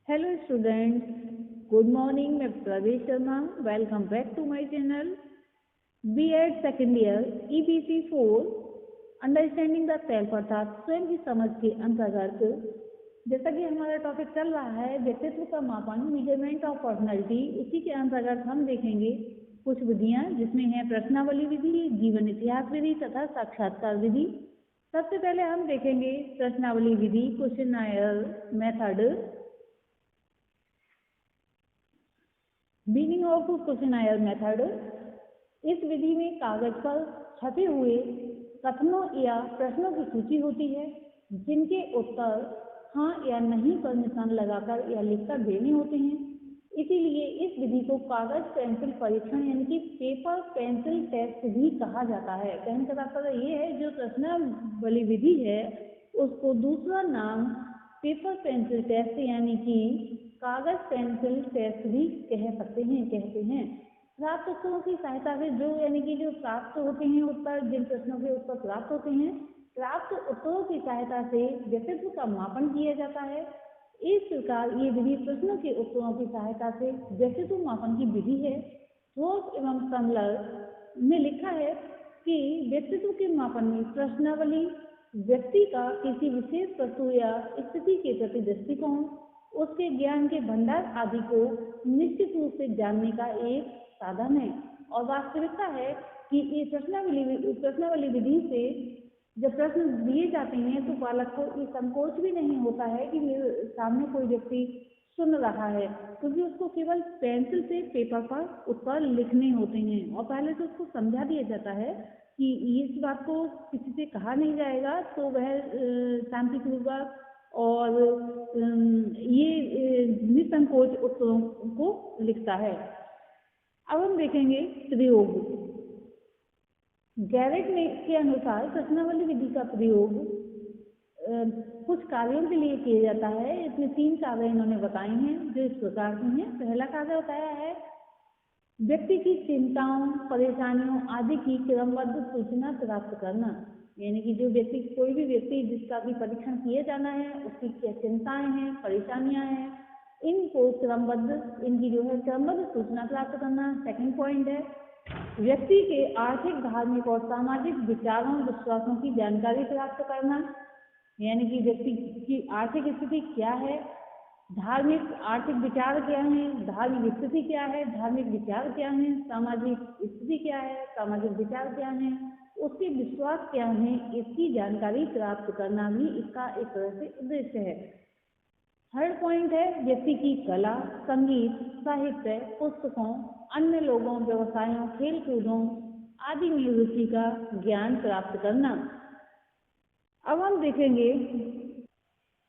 Hello students, good morning. मैं Pravesh Sharma. Welcome back to my channel. BEd second year EBC 4 understanding the self अर्थात स्वयं की समझ के अंतर्गत जैसा कि हमारा टॉपिक चल रहा है व्यक्तित्व का मापन, मेजरमेंट ऑफ पर्सनैलिटी, उसी के अंतर्गत हम देखेंगे कुछ विधियां जिसमें है प्रश्नावली विधि, जीवन इतिहास विधि तथा साक्षात्कार विधि। सबसे पहले हम देखेंगे प्रश्नावली विधि, questionnaire method. Meaning of questionnaire method. इस विधि में कागज पर छपे हुए कथनों या प्रश्नों की सूची होती है जिनके उत्तर हाँ या नहीं पर निशान लगाकर या लिखकर देने होते हैं। इसीलिए इस विधि को कागज पेंसिल परीक्षण यानी कि पेपर पेंसिल टेस्ट भी कहा जाता है। कहने का तात्पर्य ये है जो प्रश्नावली विधि है उसको दूसरा नाम पेपर पेंसिल टेस्ट यानी कि कागज पेंसिल टेस्ट भी कहते हैं। प्राप्त उत्तरों की सहायता से जो प्राप्त होते हैं उत्तर, जिन प्रश्नों के उत्तर प्राप्त होते हैं, प्राप्त उत्तरों की सहायता से व्यक्तित्व का मापन किया जाता है। इस प्रकार ये विधि प्रश्नों के उत्तरों की सहायता से व्यक्तित्व मापन की विधि है। रोज एवं समलर में लिखा है कि व्यक्तित्व के मापन में प्रश्नावली व्यक्ति का किसी विशेष वस्तु या स्थिति के प्रति दृष्टिकोण, उसके ज्ञान के भंडार आदि को निश्चित रूप से जानने का एक साधन है। और वास्तविकता है कि ये प्रश्नावली विधि से जब प्रश्न दिए जाते हैं तो बालक को ये संकोच भी नहीं होता है कि मेरे सामने कोई व्यक्ति सुन रहा है, क्योंकि उसको केवल पेंसिल से पेपर पर उत्तर लिखने होते हैं और पहले तो उसको समझा दिया जाता है कि इस बात को किसी से कहा नहीं जाएगा, तो वह शांतिपूर्वक और ये निसंकोच उत्तरों को लिखता है। अब हम देखेंगे प्रयोग। गैरेट के अनुसार प्रश्नावली विधि का प्रयोग कुछ कार्यों के लिए किया जाता है। इसमें 3 कार्य इन्होंने बताए हैं जो इस प्रकार के हैं। पहला कार्य बताया है व्यक्ति की चिंताओं, परेशानियों आदि की क्रमबद्ध सूचना प्राप्त करना, यानी कि जो व्यक्ति, कोई भी व्यक्ति जिसका भी परीक्षण किया जाना है, उसकी क्या चिंताएं हैं, परेशानियां हैं, इनको क्रमबद्ध सूचना प्राप्त करना। सेकंड पॉइंट है व्यक्ति के आर्थिक, धार्मिक और सामाजिक विचारों, विश्वासों की जानकारी प्राप्त करना, यानी कि व्यक्ति की आर्थिक स्थिति क्या है, आर्थिक विचार क्या है, धार्मिक स्थिति क्या है, धार्मिक विचार क्या है, सामाजिक स्थिति क्या है, सामाजिक विचार क्या है, उसके विश्वास क्या है, इसकी जानकारी प्राप्त करना भी इसका एक तरह से उद्देश्य है। थर्ड पॉइंट है व्यक्ति की कला, संगीत, साहित्य, पुस्तकों, अन्य लोगों, व्यवसायों, खेल कूदों आदि में रुचि का ज्ञान प्राप्त करना। अब हम देखेंगे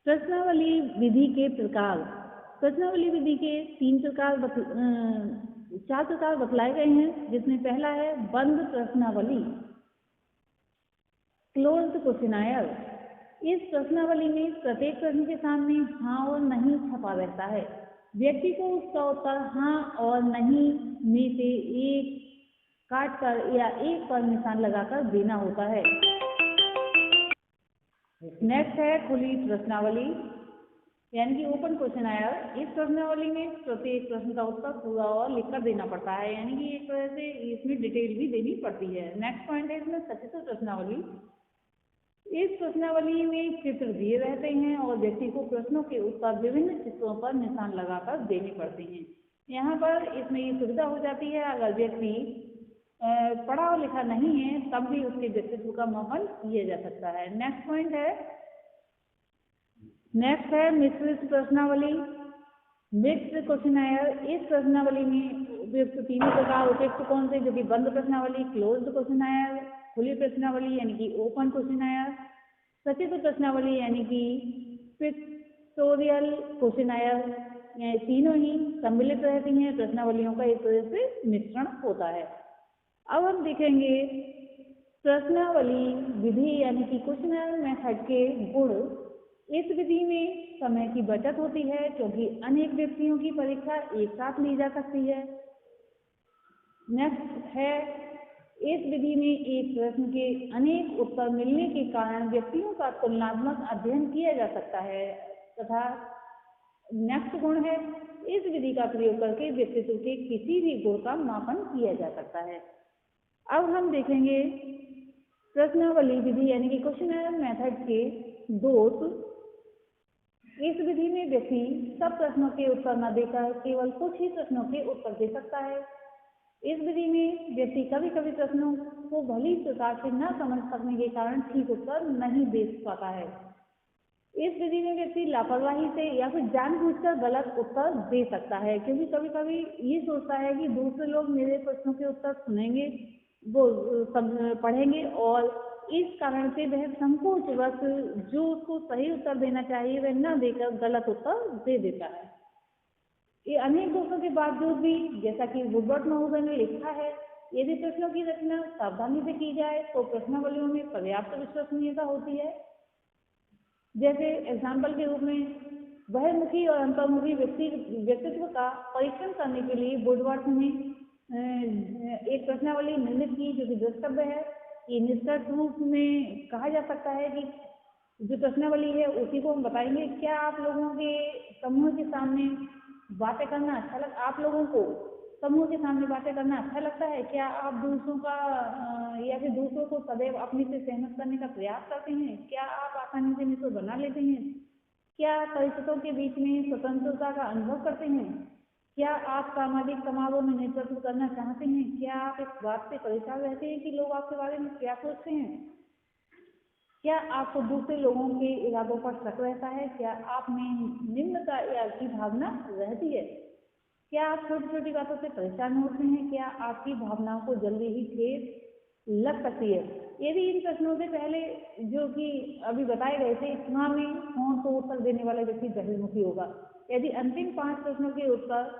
प्रश्नावली विधि के प्रकार। प्रश्नावली विधि के 4 प्रकार बतलाए गए हैं, जिसमें पहला है बंद प्रश्नावली, क्लोज्ड क्वेश्चनायर। इस प्रश्नावली में प्रत्येक प्रश्न के सामने हाँ और नहीं छपा रहता है। व्यक्ति को उसका उत्तर हाँ और नहीं में से एक काट कर या एक पर निशान लगाकर देना होता है। नेक्स्ट है खुली प्रश्नावली यानी कि ओपन क्वेश्चनायर। इस प्रश्नावली में प्रत्येक प्रश्न का उत्तर पूरा और लिखकर देना पड़ता है, यानी कि एक तरह से इसमें डिटेल भी देनी पड़ती है। नेक्स्ट पॉइंट है इसमें सचित्र प्रश्नावली। इस प्रश्नावली में चित्र दिए रहते हैं और व्यक्ति को प्रश्नों के उत्तर विभिन्न चित्रों पर निशान लगाकर देने पड़ते हैं। यहाँ पर इसमें ये सुविधा हो जाती है अगर व्यक्ति पढ़ा और लिखा नहीं है तब भी उसके व्यक्तित्व का मापन किया जा सकता है। नेक्स्ट है मिश्रित प्रश्नावली, मिक्स्ड क्वेश्चनायर। इस प्रश्नावली में उपयुक्त 3 प्रकार उपयुक्त कौन से, जो कि बंद प्रश्नावली, क्लोज्ड क्वेश्चनायर, खुली प्रश्नावली यानी कि ओपन क्वेश्चनायर, सचित्र प्रश्नावली यानी कि पिक्टोरियल क्वेश्चनायर। ये तीनों ही सम्मिलित रहती हैं, प्रश्नावलियों का एक तरह से मिश्रण होता है। अब हम देखेंगे प्रश्नावली विधि यानी कि क्वेश्चनायर मेथड के गुण। इस विधि में समय की बचत होती है क्योंकि अनेक व्यक्तियों की परीक्षा एक साथ ली जा सकती है। नेक्स्ट है इस विधि में एक प्रश्न के अनेक उत्तर मिलने के कारण व्यक्तियों का तुलनात्मक अध्ययन किया जा सकता है तथा नेक्स्ट गुण है, इस विधि का प्रयोग करके व्यक्तित्व के किसी भी गुण का मापन किया जा सकता है। अब हम देखेंगे प्रश्नावली विधि यानी कि क्वेश्चनर मेथड के दोष। इस विधि में व्यक्ति सब प्रश्नों के उत्तर न देकर केवल कुछ ही प्रश्नों के उत्तर दे सकता है। इस विधि में व्यक्ति कभी कभी प्रश्नों को भली प्रकार से न समझ सकने के कारण ठीक उत्तर नहीं दे पाता है। इस विधि में व्यक्ति लापरवाही से या फिर जानबूझकर गलत उत्तर दे सकता है, क्योंकि कभी कभी ये सोचता है कि दूसरे लोग मेरे प्रश्नों के उत्तर सुनेंगे, वो पढ़ेंगे, और इस कारण से वह संकोचवश जो उसको सही उत्तर देना चाहिए वह न देकर गलत उत्तर दे देता है। ये अनेक दोषों के बावजूद भी, जैसा कि वुडवर्ड महोदय ने लिखा है, यदि प्रश्नों की रचना सावधानी से की जाए तो प्रश्नावलियों में पर्याप्त विश्वसनीयता होती है। जैसे एग्जाम्पल के रूप में बहिर्मुखी और अंतर्मुखी व्यक्तित्व का परीक्षण करने के लिए वुडवर्ड ने एक प्रश्नावली निर्मित की जो कि द्रष्टव्य है। ये निष्कर्ष रूप में कहा जा सकता है कि जो प्रश्नावली है उसी को हम बताएंगे। क्या आप लोगों के समूह के सामने बातें करना आप लोगों को समूह के सामने बातें करना अच्छा लगता है? क्या आप दूसरों का या फिर दूसरों को सदैव अपने से सहमत करने का प्रयास करते हैं? क्या आप आसानी से मित्र बना लेते हैं? क्या परिचितों के बीच में स्वतंत्रता का अनुभव करते हैं? क्या आप सामाजिक समारोह में नेतृत्व करना चाहते हैं? क्या आप इस बात से परेशान रहते हैं कि लोग आपके बारे में क्या सोचते हैं? क्या आपको दूसरे लोगों के इरादों पर शक रहता है? क्या आप में निम्नता की भावना रहती है? क्या आप छोटी छोटी बातों से परेशान होते हैं? क्या आपकी भावनाओं को जल्दी ही ठेस लग सकती है? यदि इन प्रश्नों से पहले जो कि अभी बताए गए थे इसमें हों तो उत्तर देने वाला व्यक्ति बहिर्मुखी होगा। यदि अंतिम 5 प्रश्नों के उत्तर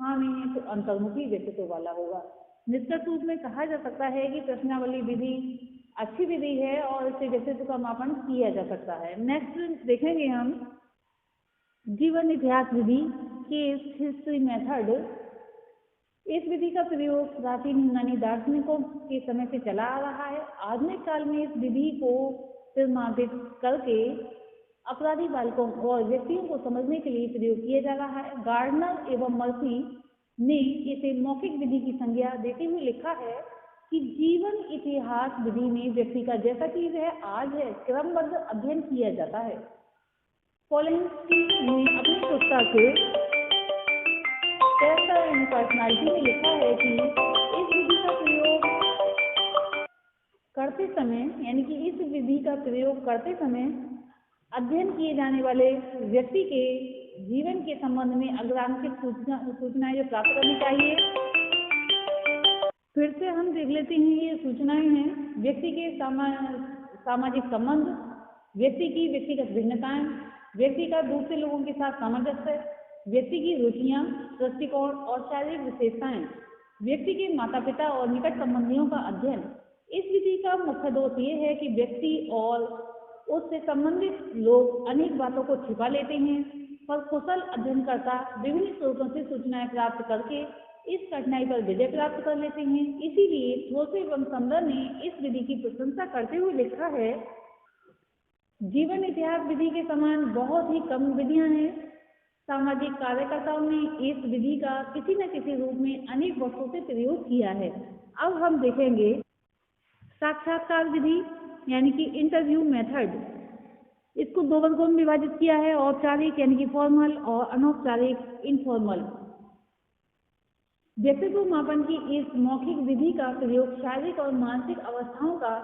हाँ में है तो अंतर्मुखी व्यक्तित्व वाला होगा। निष्कर्ष रूप में कहा जा सकता है कि प्रश्नावली विधि अच्छी विधि है और इससे व्यक्तित्व का मापन किया जा सकता है। नेक्स्ट देखेंगे हम जीवन इतिहास विधि केस हिस्ट्री मेथड। इस विधि का प्रयोग प्राचीन यूनानी दार्शनिकों के समय से चला आ रहा है। आधुनिक काल में इस विधि को प्रमाणित करके अपराधी बालकों और व्यक्तियों को समझने के लिए प्रयोग किया जा रहा है। गार्डनर एवं मर्फी ने इसे मौखिक विधि की संज्ञा देते हुए लिखा है कि जीवन इतिहास विधि में व्यक्ति का जैसा कि वह आज है क्रमबद्ध अध्ययन किया जाता है। पोलेंस्की ने अपनी पुस्तक कैरेक्टर एंड पर्सनालिटी में लिखा है कि इस विधि का प्रयोग करते समय यानी कि इस विधि का प्रयोग करते समय अध्ययन किए जाने वाले व्यक्ति के जीवन के संबंध में अग्रांकित सूचनाएं जो प्राप्त करनी चाहिए। फिर से हम देख लेते हैं ये सूचनाएं हैं व्यक्ति के सामाजिक संबंध, व्यक्ति की व्यक्तिगत भिन्नताएं, व्यक्ति का दूसरे लोगों के साथ सामंजस्य, व्यक्ति की रुचियां, दृष्टिकोण और शारीरिक विशेषताएं, व्यक्ति के माता पिता और निकट संबंधियों का अध्ययन। इस विधि का मुख्य दोष ये है कि व्यक्ति और उससे संबंधित लोग अनेक बातों को छिपा लेते हैं, पर कुशल अध्ययनकर्ता विभिन्न स्रोतों से सूचनाएं प्राप्त करके इस कठिनाई पर विजय प्राप्त कर लेते हैं। इसीलिए थोसे एवं समदर ने इस विधि की प्रशंसा करते हुए लिखा है, जीवन इतिहास विधि के समान बहुत ही कम विधियां हैं। सामाजिक कार्यकर्ताओं ने इस विधि का किसी न किसी रूप में अनेक वर्षों से प्रयोग किया है। अब हम देखेंगे साक्षात्कार विधि यानी कि इंटरव्यू मेथड। इसको 2 वर्गों में विभाजित किया है, औपचारिक यानी कि फॉर्मल और अनौपचारिक इनफॉर्मल। व्यक्तित्व मापन की इस मौखिक विधि का प्रयोग शारीरिक और मानसिक अवस्थाओं का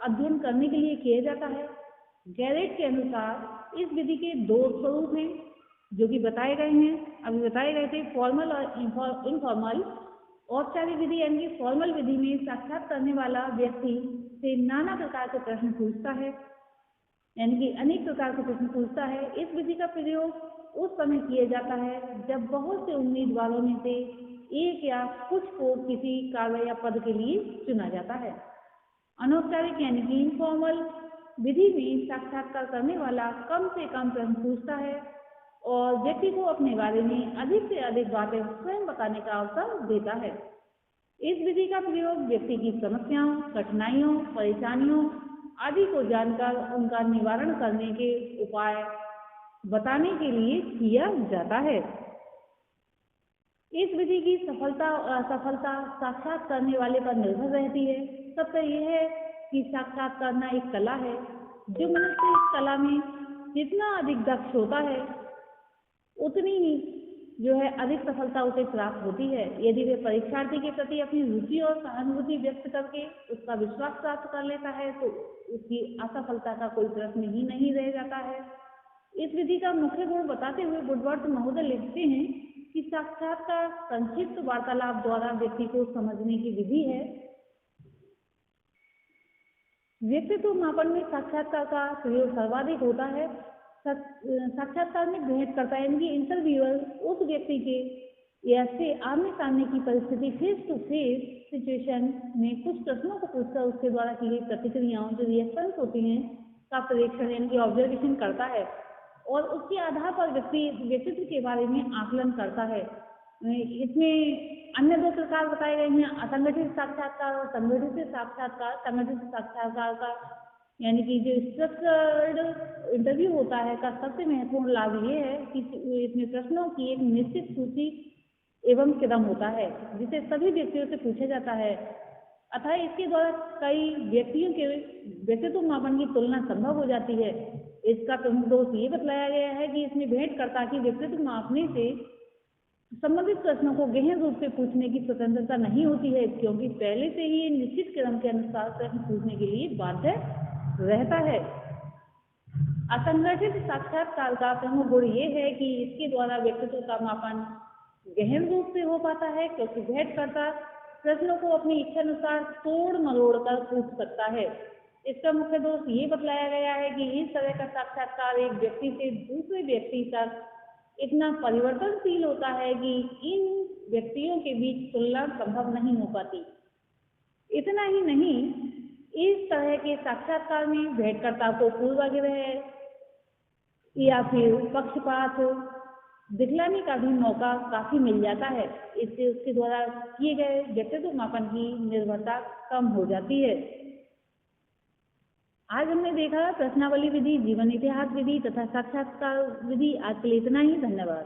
अध्ययन करने के लिए किया जाता है। गैरेट के अनुसार इस विधि के 2 स्वरूप हैं जो कि बताए गए हैं, अभी बताए गए थे, फॉर्मल और इनफॉर्मल। औपचारिक विधि यानी कि फॉर्मल विधि में साक्षात करने वाला व्यक्ति से नाना प्रकार के प्रश्न पूछता है, यानी कि अनेक प्रकार के प्रश्न पूछता है। इस विधि का प्रयोग उस समय किया जाता है जब बहुत से उम्मीदवारों में से एक या कुछ को किसी कार्य या पद के लिए चुना जाता है। अनौपचारिक यानी कि इनफॉर्मल विधि में साक्षात्कार करने वाला कम से कम प्रश्न पूछता है और व्यक्ति को अपने बारे में अधिक से अधिक बातें स्वयं बताने का अवसर देता है। इस विधि का प्रयोग व्यक्ति की समस्याओं, कठिनाइयों, परेशानियों आदि को जानकर उनका निवारण करने के उपाय बताने के लिए किया जाता है। इस विधि की सफलता और असफलता साक्षात करने वाले पर निर्भर रहती है। सत्य यह है कि साक्षात करना एक कला है। जो मनुष्य इस कला में जितना अधिक दक्ष होता है, उतनी ही अधिक सफलता उसे प्राप्त होती है। यदि वे परीक्षार्थी के प्रति अपनी रुचि और सहानुभूति व्यक्त करके उसका विश्वास प्राप्त कर लेता है, तो उसकी असफलता का कोई प्रश्न ही नहीं रह जाता है। इस विधि का मुख्य गुण बताते हुए वुडवर्थ महोदय लिखते हैं कि साक्षात्कार संक्षिप्त वार्तालाप द्वारा व्यक्ति को समझने की विधि है। व्यक्तित्व मापन में साक्षात्कार का प्रयोग सर्वाधिक होता है। साक्षात्कार में भेंटकर्ता यानी कि इंटरव्यूअर उस व्यक्ति के या से आमने सामने की परिस्थिति फेस टू फेस सिचुएशन में कुछ प्रश्नों को पूछकर उसके द्वारा की गई प्रतिक्रियाओं जो रिएक्शंस होती हैं का परीक्षण यानी कि ऑब्जर्वेशन करता है और उसके आधार पर व्यक्तित्व के बारे में आकलन करता है। इसमें अन्य दो प्रकार बताए गए हैं, असंगठित साक्षात्कार और संगठित साक्षात्कार। संगठित साक्षात्कार का यानी कि जो स्ट्रक्चर्ड इंटरव्यू होता है का सबसे महत्वपूर्ण लाभ ये है कि इसमें प्रश्नों की एक निश्चित सूची एवं क्रम होता है जिसे सभी व्यक्तियों से पूछा जाता है। अतः इसके द्वारा कई व्यक्तियों के व्यक्तित्व मापन की तुलना संभव हो जाती है। इसका प्रमुख दोष ये बतलाया गया है कि इसमें भेंटकर्ता की व्यक्तित्व मापने से संबंधित प्रश्नों को गहन रूप से पूछने की स्वतंत्रता नहीं होती है, क्योंकि पहले से ही निश्चित क्रम के अनुसार प्रश्न पूछने के लिए बाध्य रहता है। असंगठित साक्षात्कार का प्रमुख गुण ये है कि इसके द्वारा व्यक्तित्व का मापन गहन रूप से हो पाता है, क्योंकि भेंटकर्ता प्रश्नों को अपनी इच्छा अनुसार तोड़ मरोड़ कर पूछ सकता है। इसका मुख्य दोष ये बतलाया गया है कि इस तरह का साक्षात्कार एक व्यक्ति से दूसरे व्यक्ति तक इतना परिवर्तनशील होता है कि इन व्यक्तियों के बीच तुलना संभव नहीं हो पाती। इतना ही नहीं, इस तरह के साक्षात्कार में भेंटकर्ता को पूर्वाग्रह या फिर पक्षपात दिखलाने का भी मौका काफी मिल जाता है। इससे उसके द्वारा किए गए व्यक्तित्व मापन की निर्भरता कम हो जाती है। आज हमने देखा प्रश्नावली विधि, जीवन इतिहास विधि तथा साक्षात्कार विधि। आज के लिए इतना ही। धन्यवाद।